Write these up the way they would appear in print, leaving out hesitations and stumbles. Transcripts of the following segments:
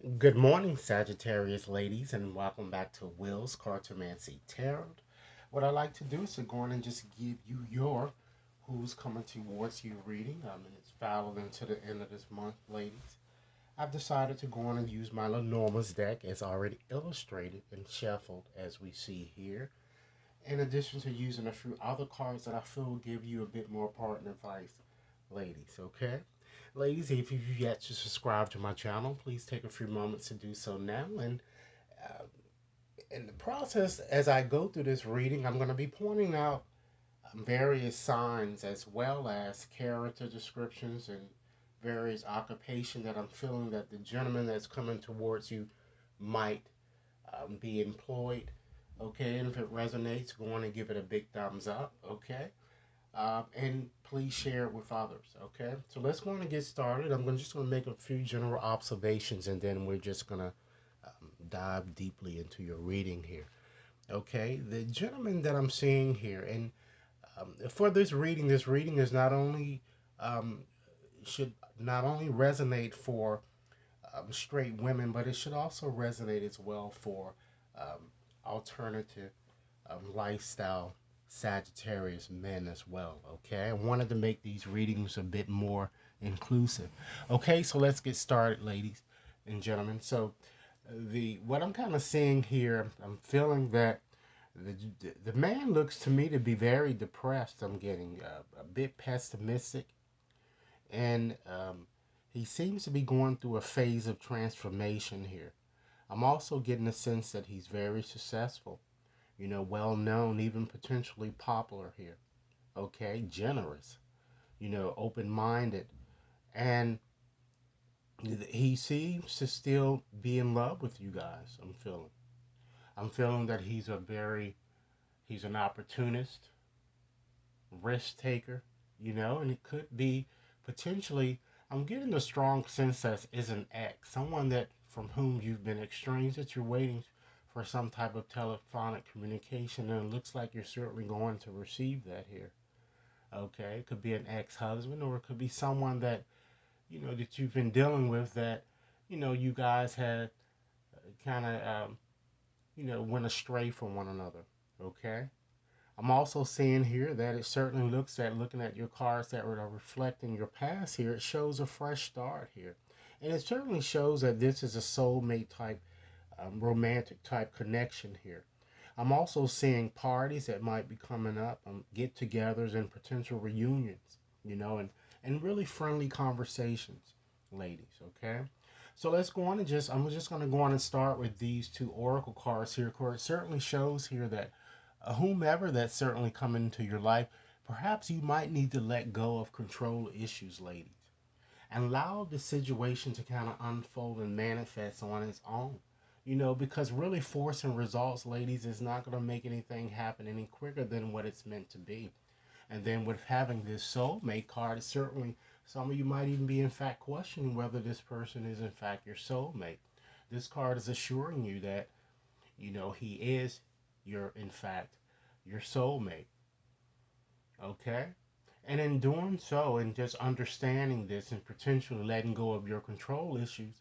Good morning, Sagittarius ladies, and welcome back to Will's Cartomancy Tarot. What I like to do is to go on and just give you your who's coming towards you reading. And it's followed into the end of this month, ladies. I've decided to go on and use my Lenormand's deck as already illustrated and shuffled as we see here. In addition to using a few other cards that I feel will give you a bit more partner advice, ladies, okay? Ladies, if you've yet to subscribe to my channel, please take a few moments to do so now. And uh, in the process, as I go through this reading, I'm going to be pointing out various signs as well as character descriptions and various occupation that I'm feeling that the gentleman that's coming towards you might be employed. Okay, and if it resonates, go on and give it a big thumbs up. Okay, and please share it with others. Okay, so let's go on and get started. Just going to make a few general observations, and then we're just going to dive deeply into your reading here. Okay, the gentleman that I'm seeing here, and for this reading is not only um, should not only resonate for straight women, but it should also resonate as well for um, alternative lifestyle Sagittarius men as well. Okay, I wanted to make these readings a bit more inclusive. Okay, so let's get started, ladies and gentlemen. So the what I'm kind of seeing here, I'm feeling that the man looks to me to be very depressed. I'm getting a bit pessimistic, and he seems to be going through a phase of transformation here. I'm also getting a sense that he's very successful, well known, even potentially popular here. Okay, generous, open minded. And he seems to still be in love with you guys. I'm feeling that he's an opportunist, risk taker, and it could be potentially, I'm getting a strong sense that is an ex, someone that from whom you've been estranged, that you're waiting for some type of telephonic communication, and it looks like you're certainly going to receive that here. Okay, it could be an ex-husband, or it could be someone that that you've been dealing with, that you guys had kind of went astray from one another. Okay, I'm also seeing here that it certainly looks at looking at your cards that are reflecting your past here. It shows a fresh start here. And it certainly shows that this is a soulmate type, romantic type connection here. I'm also seeing parties that might be coming up, get togethers and potential reunions, and really friendly conversations, ladies, okay? So let's go on and I'm just going to go on and start with these two oracle cards here. It certainly shows here that whomever that's certainly come into your life, perhaps you might need to let go of control issues, ladies, and allow the situation to kind of unfold and manifest on its own. Because really forcing results, ladies, is not going to make anything happen any quicker than what it's meant to be. And then with having this soulmate card, certainly some of you might even be in fact questioning whether this person is in fact your soulmate. This card is assuring you that, he is in fact, your soulmate. Okay? And in doing so, and just understanding this and potentially letting go of your control issues,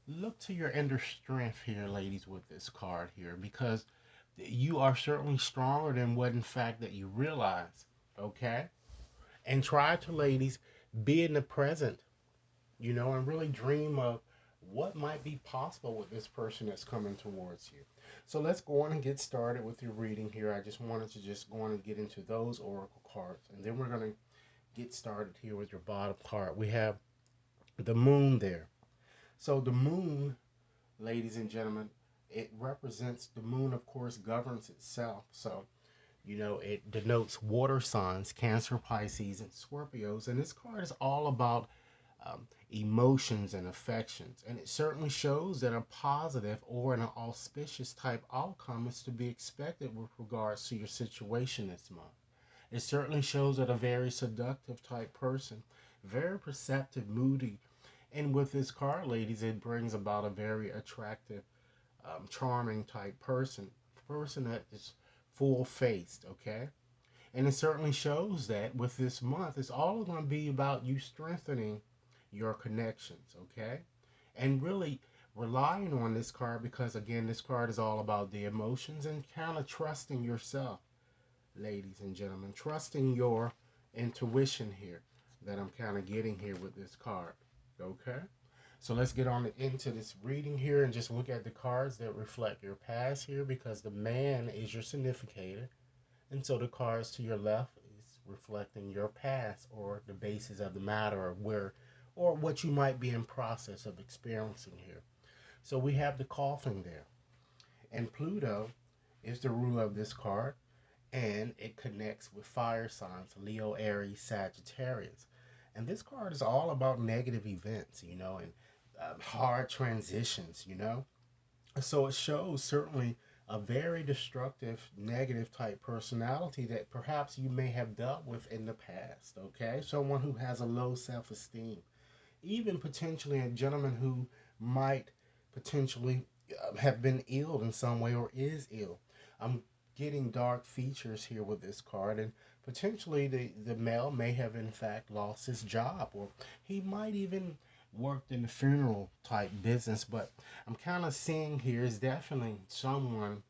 look to your inner strength here, ladies, with this card here, because you are certainly stronger than what, in fact, that you realize. Okay? And try to, ladies, be in the present, and really dream of what might be possible with this person that's coming towards you. So let's go on and get started with your reading here. I just wanted to just go on and get into those oracle cards, and then we're going to get started here with your bottom card. We have the moon there. So the moon, ladies and gentlemen, it represents, the moon, of course, governs itself. So it denotes water signs, Cancer, Pisces, and Scorpios. And this card is all about emotions and affections. And it certainly shows that a positive or an auspicious type outcome is to be expected with regards to your situation this month. It certainly shows that a very seductive type person, very perceptive, moody. And with this card, ladies, it brings about a very attractive, charming type person that is full faced, okay? And it certainly shows that with this month, it's all going to be about you strengthening your connections, okay? And really, relying on this card because, again, this card is all about the emotions and kind of trusting yourself, ladies and gentlemen. Trusting your intuition here that I'm kind of getting here with this card. Okay? So let's get on into this reading here and just look at the cards that reflect your past here because the man is your significator. And so the cards to your left is reflecting your past or the basis of the matter or where or what you might be in process of experiencing here. So we have the coffin there. And Pluto is the ruler of this card and it connects with fire signs Leo, Aries, Sagittarius. And this card is all about negative events, and hard transitions. So it shows certainly a very destructive, negative type personality that perhaps you may have dealt with in the past, okay? Someone who has a low self esteem, even potentially a gentleman who might potentially have been ill in some way or is ill. I'm getting dark features here with this card, and potentially the male may have in fact lost his job, or he might even worked in the funeral type business. But I'm kind of seeing here is definitely someone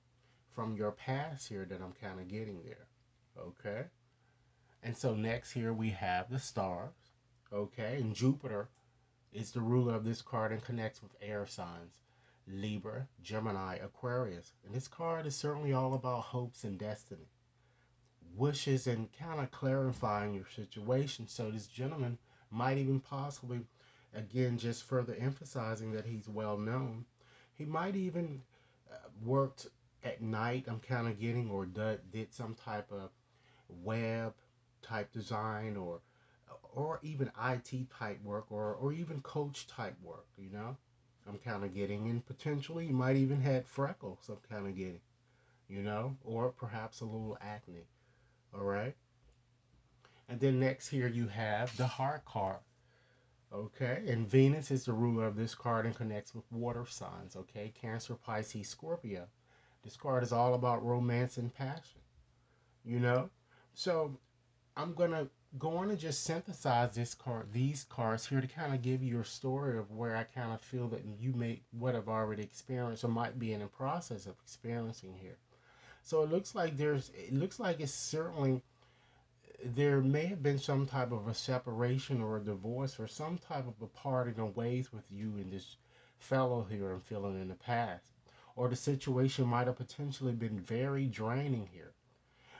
from your past here that I'm kind of getting there. Okay. And so next here we have the stars. Okay. And Jupiter is the ruler of this card and connects with air signs Libra, Gemini, Aquarius. And this card is certainly all about hopes and destiny, wishes, and kind of clarifying your situation. So this gentleman might even possibly, again, just further emphasizing that he's well known. He might even worked at night. I'm kind of getting or did some type of web type design or even IT type work or even coach type work. I'm kind of getting, and potentially you might even had freckles. I'm kind of getting, or perhaps a little acne. All right. And then next here you have the heart card. Okay. And Venus is the ruler of this card and connects with water signs. Okay. Cancer, Pisces, Scorpio. This card is all about romance and passion. You know? So I'm gonna go on and just synthesize these cards here to kind of give you a story of where I kind of feel that you may would have already experienced or might be in the process of experiencing here. So it looks like it's certainly there may have been some type of a separation or a divorce or some type of a parting of ways with you and this fellow here I'm feeling in the past. Or the situation might have potentially been very draining here.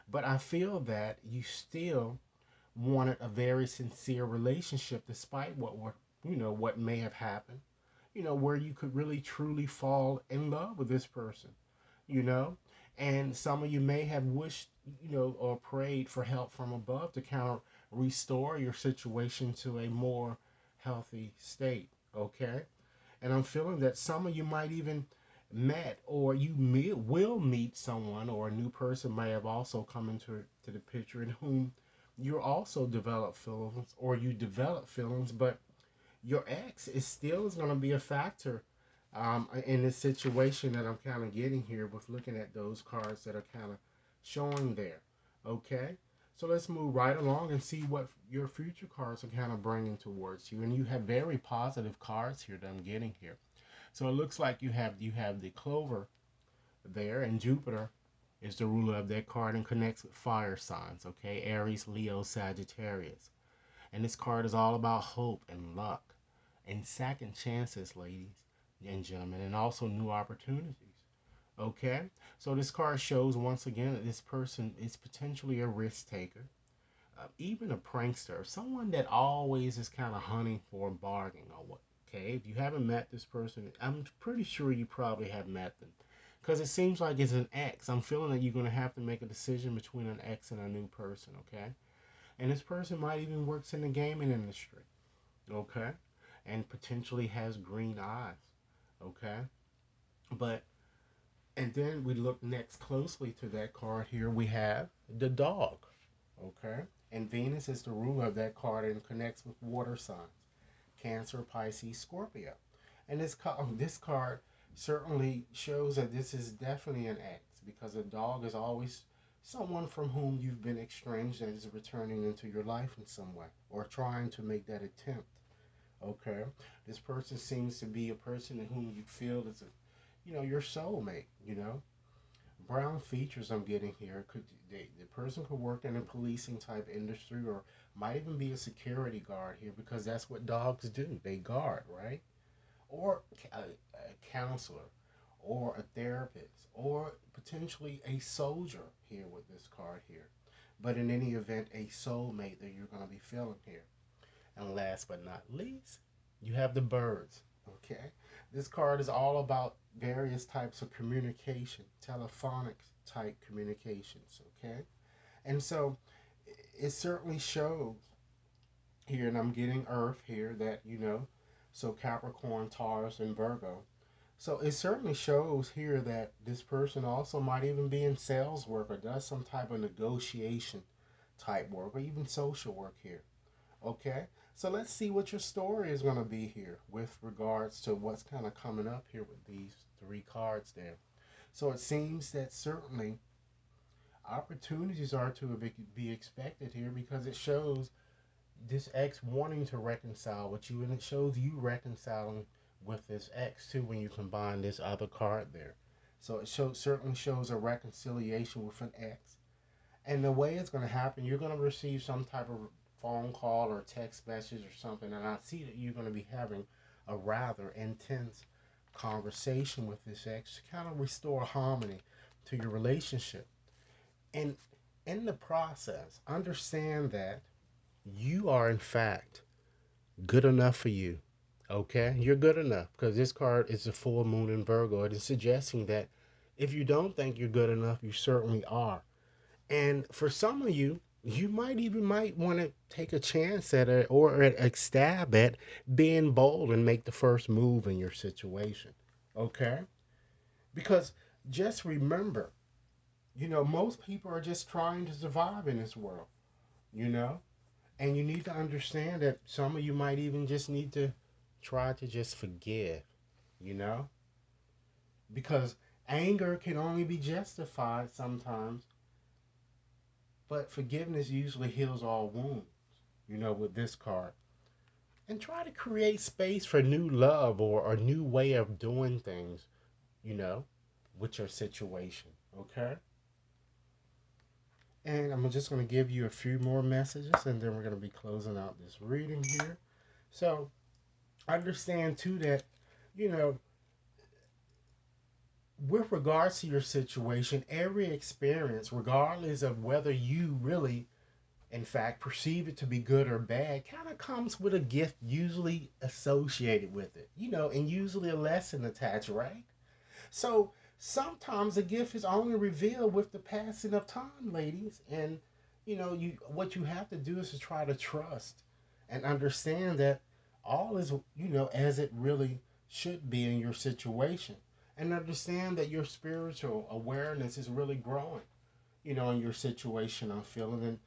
But I feel that you still wanted a very sincere relationship despite what may have happened. Where you could really truly fall in love with this person, you know? And some of you may have wished, or prayed for help from above to kind of restore your situation to a more healthy state, okay? And I'm feeling that some of you might even met or will meet someone or a new person may have also come into the picture in whom you also develop feelings or you develop feelings, but your ex is going to be a factor in this situation that I'm kind of getting here with looking at those cards that are kind of showing there. Okay, so let's move right along and see what your future cards are kind of bringing towards you. And you have very positive cards here that I'm getting here. So it looks like you have the clover there, and Jupiter is the ruler of that card and connects with fire signs. Okay, Aries, Leo, Sagittarius. And this card is all about hope and luck and second chances, ladies and gentlemen, and also new opportunities. Okay? So this card shows once again that this person is potentially a risk taker, even a prankster, someone that always is kind of hunting for a bargain or what. Okay? If you haven't met this person, I'm pretty sure you probably have met them. Because it seems like it's an ex. I'm feeling that you're going to have to make a decision between an ex and a new person, okay? And this person might even works in the gaming industry, okay? And potentially has green eyes, okay? But and then we look next closely to that card here. We have the dog, okay? And Venus is the ruler of that card and connects with water signs, Cancer, Pisces, Scorpio. And this card certainly shows that this is definitely an ex because a dog is always someone from whom you've been estranged that is returning into your life in some way or trying to make that attempt. Okay, this person seems to be a person whom you feel is your soulmate. Brown features I'm getting here could the person could work in a policing type industry or might even be a security guard here because that's what dogs do. They guard, right? Or a counselor, or a therapist, or potentially a soldier here with this card here. But in any event, a soulmate that you're going to be feeling here. And last but not least, you have the birds. Okay, this card is all about various types of communication, telephonic type communications. Okay, and so it certainly shows here, and I'm getting Earth here that so Capricorn, Taurus, and Virgo. So it certainly shows here that this person also might even be in sales work or does some type of negotiation type work or even social work here. Okay, so let's see what your story is going to be here with regards to what's kind of coming up here with these three cards there. So it seems that certainly opportunities are to be expected here because it shows this ex wanting to reconcile with you, and it shows you reconciling with this ex too when you combine this other card there. So it certainly shows a reconciliation with an ex. And the way it's going to happen, you're going to receive some type of phone call or text message or something, and I see that you're going to be having a rather intense conversation with this ex to kind of restore harmony to your relationship. And in the process, understand that you are, in fact, good enough for you. Okay? You're good enough because this card is a full moon in Virgo. It is suggesting that if you don't think you're good enough, you certainly are. And for some of you, you might want to take a chance at it or a stab at being bold and make the first move in your situation. Okay? Because just remember, most people are just trying to survive in this world, you know? And you need to understand that some of you might even just need to try to just forgive, you know? Because anger can only be justified sometimes, but forgiveness usually heals all wounds, with this card. And try to create space for new love or a new way of doing things, you know, with your situation, okay? And I'm just going to give you a few more messages and then we're going to be closing out this reading here. So, understand too that, you know, with regards to your situation, every experience, regardless of whether you really, in fact, perceive it to be good or bad, kind of comes with a gift usually associated with it, and usually a lesson attached, right? So sometimes a gift is only revealed with the passing of time, ladies. And you what you have to do is to try to trust and understand that all is as it really should be in your situation. And understand that your spiritual awareness is really growing, in your situation I'm feeling.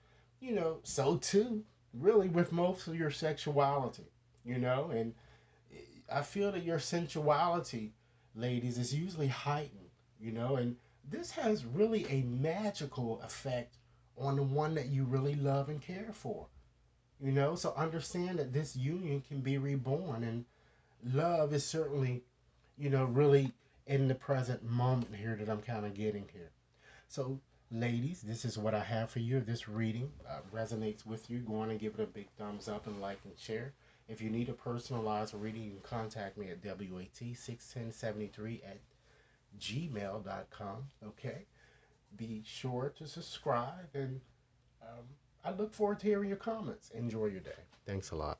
And so too, really with most of your sexuality, and I feel that your sensuality, ladies, is usually heightened, and this has really a magical effect on the one that you really love and care for, So understand that this union can be reborn, and love is certainly, really in the present moment here that I'm kind of getting here. So, ladies, this is what I have for you. If this reading resonates with you, go on and give it a big thumbs up and like and share. If you need a personalized reading, you can contact me at WAT61073 at gmail.com. Okay? Be sure to subscribe, and I look forward to hearing your comments. Enjoy your day. Thanks a lot.